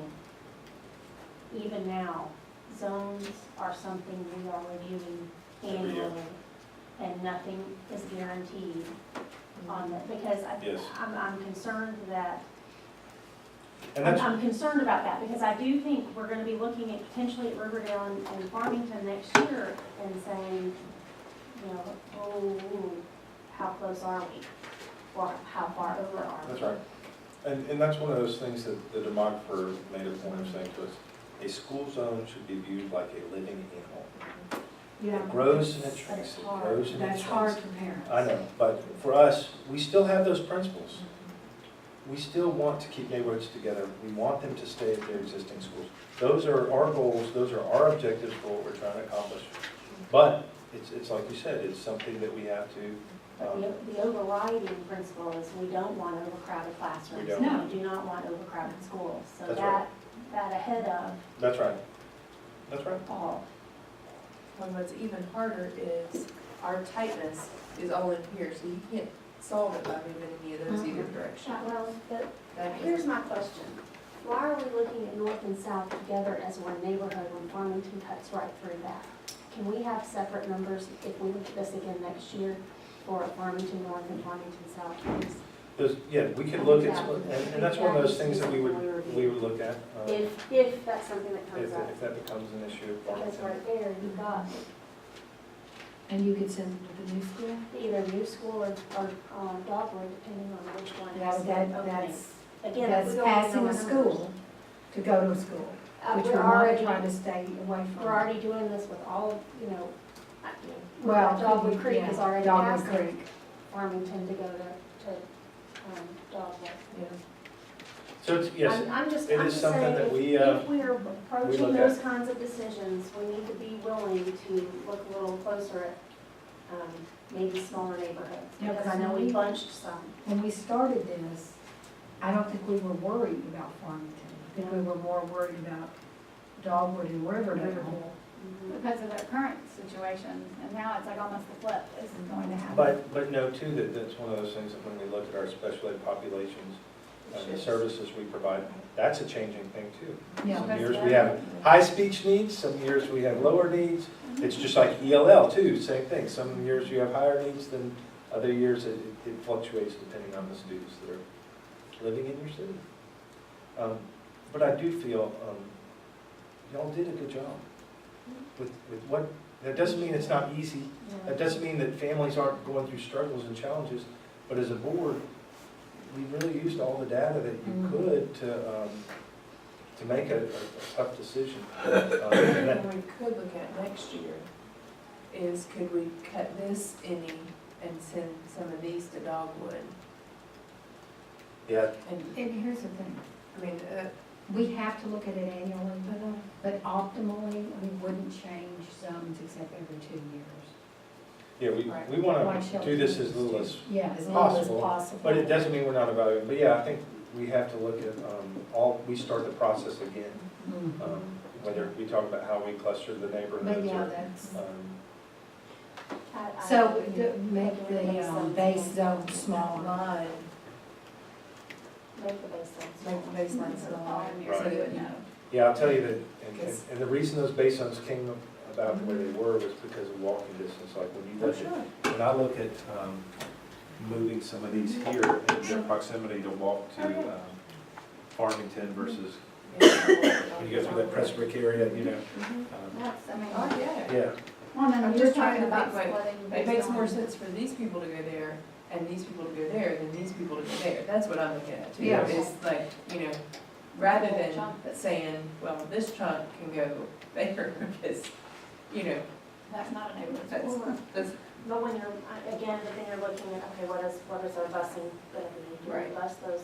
even now, zones are something we are reviewing Every year. annually, and nothing is guaranteed on that, because Yes. I'm concerned that, And that's, I'm concerned about that, because I do think we're gonna be looking at potentially at Riverdale and Farmington next year and saying, you know, oh, how close are we? Or how far over are we? that's right. And that's one of those things that the demographer made a point of saying to us, a school zone should be viewed like a living animal. Yeah. It grows and it But shrinks, it's it hard. grows and it That's shrinks. hard for parents. I know, but for us, we still have those principles. We still want to keep neighborhoods together. We want them to stay at their existing schools. Those are our goals, those are our objectives for what we're trying to accomplish. But it's like you said, it's something that we have to, But the overriding principle is we don't want overcrowded classrooms. We don't. and We do not want overcrowded schools. So That's right. that ahead of that's right. That's right. all. And what's even harder is our tightness is all in here, so you can't solve it by moving any of those either direction. Well, but That is- here's my question. Why are we looking at north and south together as one neighborhood when Farmington cuts right through that? Can we have separate numbers if we look at this again next year for Farmington North and Farmington South, please? Yeah, we could look at, and that's one of those things that we would look at, If that's something that comes if up. if that becomes an issue. Because right there, you've got And you could send them to the new school? either new school or Dogwood, depending on which one Yeah, has the opening. that's Again, that's we don't passing know a our school to go to a school, numbers. which We're we're not already, trying to stay away from. we're already doing this with all, Well, Dogwood Creek yeah, is already Dogwood asking Creek. Farmington to go to Dogwood. Yeah. So it's, yes, I'm just it is something saying, that we, if we are approaching look those at. kinds of decisions, we need to be willing to look a little closer at, maybe smaller neighborhoods. Yeah, Because I know we bunched some. When we started this, I don't think we were worried about Farmington. I think we were more worried about Dogwood and Riverdale. Because of their current situation, and now it's like almost the flip is going to happen. but know too, that that's one of those things that when we look at our special ed populations and the services we provide, that's a changing thing too. Yeah. Some years we have high speech needs, some years we have lower needs. It's just like ELL too, same thing. Some years you have higher needs than other years it fluctuates depending on the students that are living in your city. But I do feel y'all did a good job with what, that doesn't mean it's not easy. That doesn't mean that families aren't going through struggles and challenges, but as a board, we really used all the data that you could to make a tough decision. And that- What we could look at next year is could we cut this any and send some of these to Dogwood? Yeah, And, And here's the thing, I mean, We have to look at it annually, but optimally, we wouldn't change zones except every 2 years. Yeah, we want to do this as little as, Yeah, as little as Possible, possible. but it doesn't mean we're not evaluating. But yeah, I think we have to look at, we start the process again. Mhm. Whether we talk about how we cluster the neighborhoods But yeah, or, that's, I so would make the base zone smaller. Make the baseline. Make the baseline smaller, Right. so that, yeah, I'll tell you that, and the reason those base zones came about the way they were was because of walking distance. Like when you look at, when I look at moving some of these here in their proximity to walk to Farmington versus when you go through that Pressbrook area, you know. That's, I mean, oh, yeah. Yeah, well, then I'm you're just trying talking to about think, like, splitting. It based makes on- more sense for these people to go there, and these people to go there, than these people to go there. That's what I'm looking at too. Yes. Is like, rather Whole than chunk that- saying, well, this chunk can go there, because, That's not a neighborhood that's, school. that's, But when you're, again, the thing you're looking at, okay, what is our busing gonna be? Do Right. we bus those,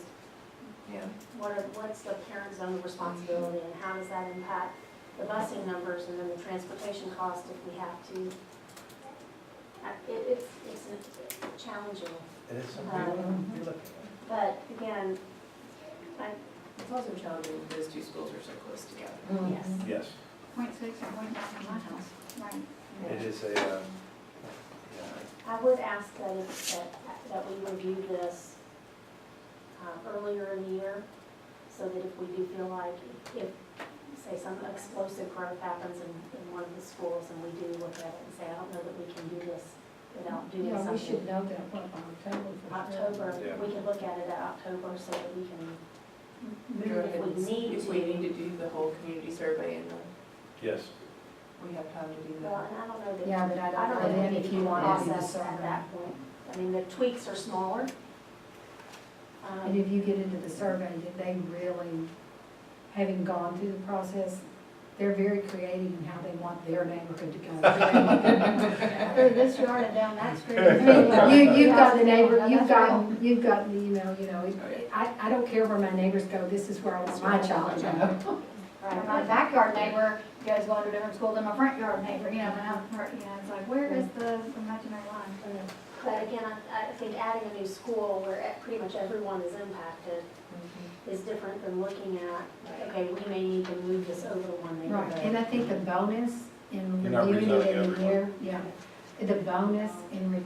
yeah. what's the parent zone of responsibility and how does that impact the busing numbers and then the transportation cost if we have to? It's challenging, and it's something you're looking at. but again, It's also challenging that those two schools are so close together. yes. Yes, 0.6 or 0.9 in my house, right. it is a, I would ask that we review this earlier in the year, so that if we do feel like, if, say, some explosive growth happens in one of the schools, and we do look at it and say, I don't know that we can do this without doing Yeah, we should something. know that what October for sure. October, Yeah. we can look at it at October, so that we can Go move ahead if we and- need If to. we need to do the whole community survey, and yes. we have time to do Well, that. and I don't know that. Yeah, but I I don't don't know know then that if you you want want to to do the process at survey. that point. I mean, the tweaks are smaller. And if you get into the survey, did they really, having gone through the process, they're very creative in how they want their neighborhood to go. Through this yard and down that street. You've got the neighbor, That's real. you've got the email, I don't care where my neighbors go, this is where I want my child to go. Or my backyard neighbor goes going to a different school than my front yard neighbor, and it's like, where is the imaginary line? But again, I think adding a new school where pretty much everyone is impacted is different than looking at, okay, we may need to move this over to one Right, and neighborhood. I think the bonus in You're not reviewing it rezoning in a everyone. year, the bonus and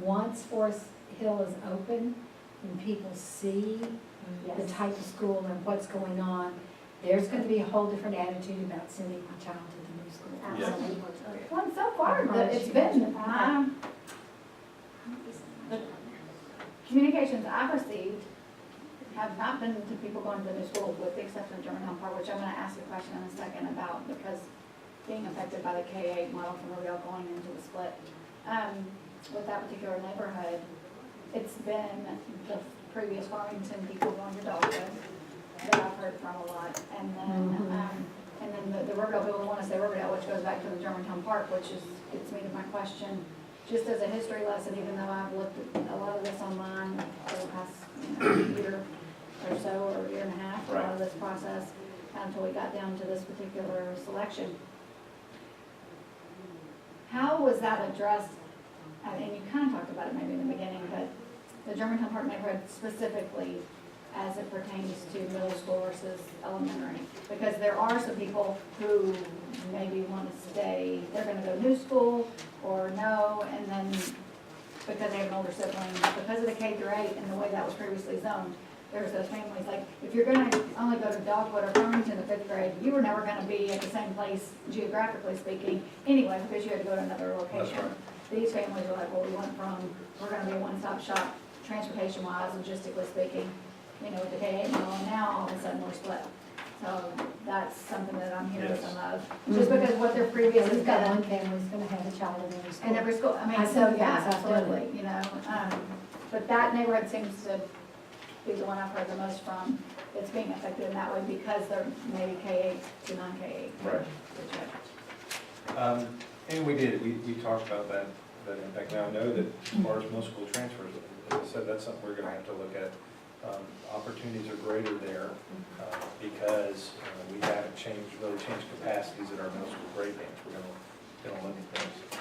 once Forest Hill is open and people see the Yes. type of school and what's going on, there's gonna be a whole different attitude about sending my child to the new school. Yes. Absolutely. Well, so far, it's been, the communications I've received have not been to people going to the new school, with the exception of Germantown Park, which I'm gonna ask a question in a second about, because being affected by the K-8 model from Riverdale going into the split. With that particular neighborhood, it's been the previous Farmington people going to Dogwood that I've heard from a lot, and then the Riverdale people want to say Riverdale, which goes back to the Germantown Park, which gets me to my question, just as a history lesson, even though I've looked at a lot of this online for the past year or so, or year and a half, a lot of this process, until we got down to this particular selection. How was that addressed? And you kind of talked about it maybe in the beginning, but the Germantown Park neighborhood specifically as it pertains to middle school versus elementary. Because there are some people who maybe want to stay, they're gonna go new school or no, and then because they have an older sibling, because of the K through 8 and the way that was previously zoned, there's those families, like, if you're gonna only go to Dogwood or Farmington in the 5th grade, you were never gonna be at the same place geographically speaking anyway, because you had to go to another location. That's right. These families are like, well, we're gonna be a one-stop shop, transportation-wise, logistically speaking, with the K-8 model, and now all of a sudden we're split. So that's something that I'm hearing Yes. some of, just because what their previous has We've got been. one family's gonna have a child in every school. In every school, I mean, I so, see, yeah, yes, absolutely, but that neighborhood seems to be the one I've heard the most from, that's being affected in that way, because they're maybe K-8 to non-K-8. Right. And we did, we talked about that impact. Now, I know that as far as middle school transfers, as I said, that's something we're gonna have to look at opportunities are greater there because we haven't really changed capacities at our middle school grade bands. We're gonna look at those.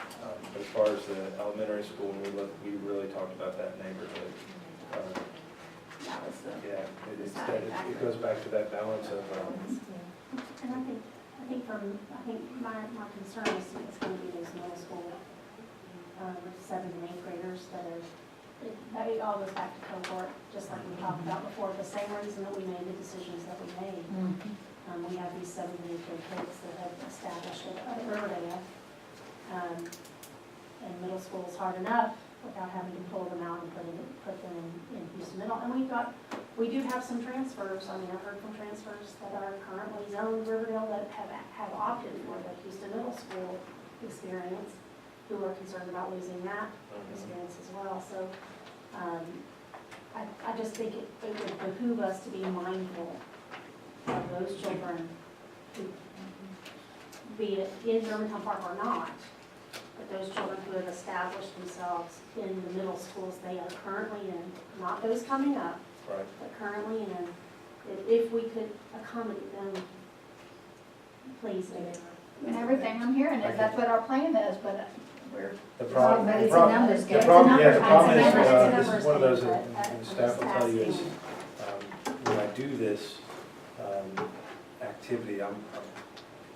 As far as the elementary school, we really talked about that neighborhood. That was the. It goes back to that balance of, And I think my concern is it's gonna be those middle school, 7th and 8th graders that it all goes back to cohort, just like we talked about before, the same reason that we made the decisions that we made. We have these 7th and 8th grade kids that have established at Riverdale. And middle school is hard enough without having to pull them out and put them in Houston Middle. And we do have some transfers. I mean, I've heard from transfers that are currently zoned Riverdale that have opted for the Houston Middle School experience, who are concerned about losing that experience as well. So I just think it would behoove us to be mindful of those children, who, be it in Germantown Park or not, but those children who have established themselves in the middle schools they are currently in, not those coming up, right. but currently in, if we could accommodate them, please do. And everything I'm hearing is that's what our plan is, but we're. The problem, But the it's a problem, numbers game. the problem, yeah, the It's a problem is, numbers this is one of those, game, that but staff will tell you is, asking. when I do this activity, I'm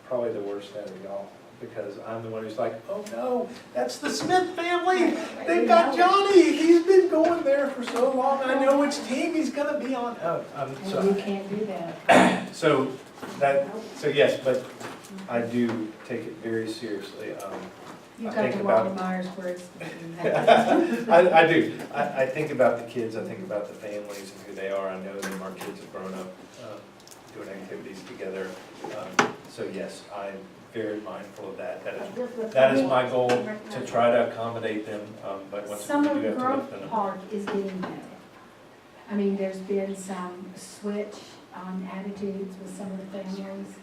probably the worst at it, y'all, because I'm the one who's like, oh no, that's the Smith family, they've got Johnny, he's been going there for so long, I know which team he's gonna be on. And you can't do that. So yes, but I do take it very seriously. You I got think the about Walter Myers words. I do. I think about the kids, I think about the families and who they are. I know them, our kids have grown up doing activities together. So yes, I'm very mindful of that. That is my goal, to try to accommodate them, but once we do Summer have to lift Grove them. Park is getting better. I mean, there's been some switch on attitudes with some of the families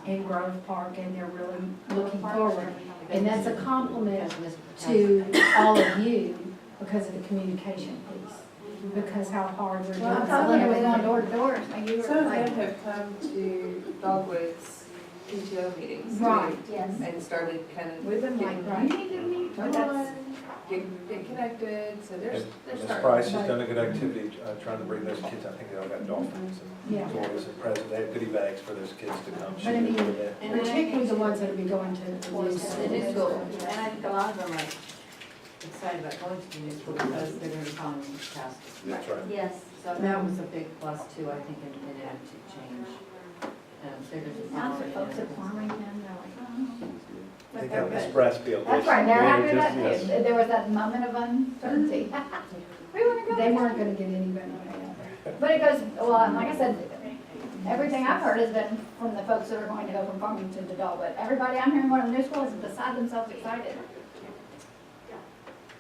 in Grove Park, and they're really looking forward. And that's a compliment to all of you because of the communication piece, because how hard we're doing. Well, I'm telling you, we're going door to door. And you were Some of like, them have come to Dogwood's PTO meetings too. Right. Yes. And started kind of we've been like, getting, you need to meet. come But that's, on, get connected, so they're Ms. starting. Price has done a good activity trying to bring those kids, I think they all got dolphins Yeah. and toys and presents, they have goodie bags for those kids to come. But I mean, And particularly the ones that will be going to the new The school. new school, and I think a lot of them are excited about going to the new school because they're gonna be following these tasks. That's right. Yes. So that was a big plus too, I think, in attitude change. They're gonna be lots of following folks at it. Farmington, they're like, oh. I But think they're that Miss good. Brassfield. That's right, they're happy with Just- that yes. too. There was that moment of uncertainty. We wanna go. They weren't gonna get any better. But it goes, well, and like I said, everything I've heard has been from the folks that are going to go from Farmington to Dogwood. Everybody I'm hearing going to the new school is beside themselves excited,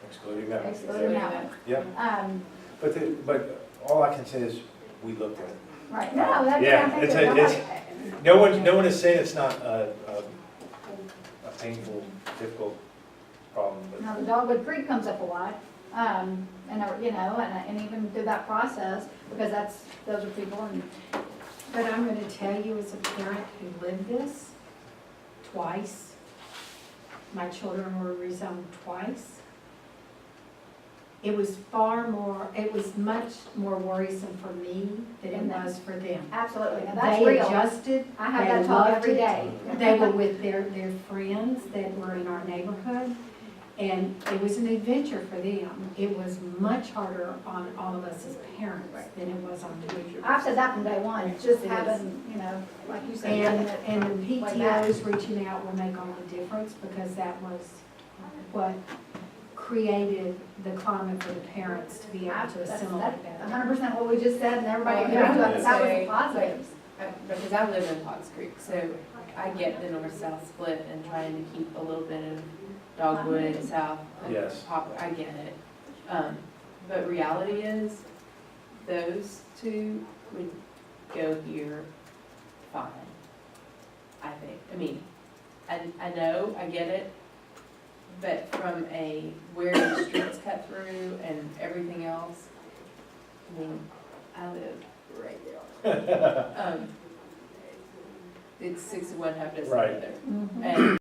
Excluding that. excluding that one. Yeah, but all I can say is, we looked at it. Right, no, that's, Yeah, I think it's that no one is saying it's not a painful, difficult problem, but. now the Dogwood Creek comes up a lot, and, you know, and even through that process, because those are people and. But I'm gonna tell you as a parent who lived this twice, my children were rezoned twice. It was much more worrisome for me than it was for them. Absolutely, now that's They real. adjusted, I have they that talk loved every it. day. They were with their friends that were in our neighborhood, and it was an adventure for them. It was much harder on all of us as parents than it was on them. I've said that from day one, it's just having, you know, like you said. And the Way back. PTOs reaching out will make all the difference, because that was what created the climate for the parents to be able to assimilate that. 100% what we just said, and everybody agreed Yeah, to I it, would that was say, the positives. Because I live in Potts Creek, so I get the north-south split and trying to keep a little bit of Dogwood, South, and Yes. Poplar, I get it. But reality is, those two would go here fine, I think. I mean, I know, I get it, but from where the streets cut through and everything else, I mean, I live right there. It's 6 of one, half dozen of Right. the other. Mhm. And